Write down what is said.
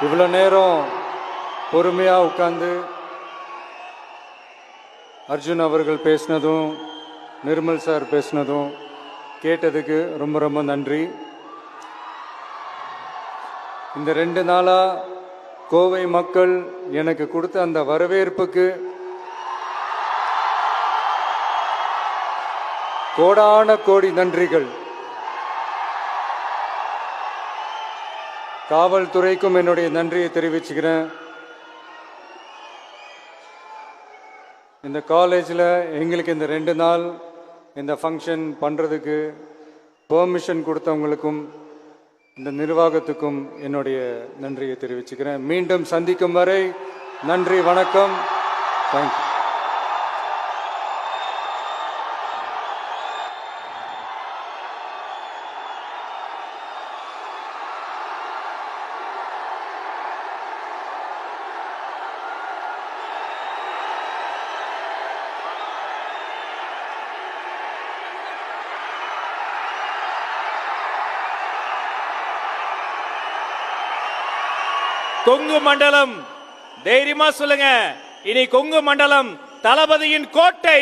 இவ்வளோ நேரம் பொறுமையாக உட்கார்ந்து அர்ஜுன் அவர்கள் பேசினதும் நிர்மல் சார் பேசினதும் கேட்டதுக்கு ரொம்ப ரொம்ப நன்றி. இந்த 2 நாளாக கோவை மக்கள் எனக்கு கொடுத்த அந்த வரவேற்புக்கு கோடான கோடி நன்றிகள். காவல்துறைக்கும் என்னுடைய நன்றியை தெரிவிச்சுக்கிறேன். இந்த காலேஜில் எங்களுக்கு இந்த 2 நாள் இந்த ஃபங்க்ஷன் பண்ணுறதுக்கு பெர்மிஷன் கொடுத்தவங்களுக்கும் இந்த நிர்வாகத்துக்கும் என்னுடைய நன்றியை தெரிவிச்சுக்கிறேன். மீண்டும் சந்திக்கும் வரை நன்றி, வணக்கம், தேங்க்யூ. கொங்கு மண்டலம் தைரியமா சொல்லுங்க, இனி கொங்கு மண்டலம் தளபதியின் கோட்டை.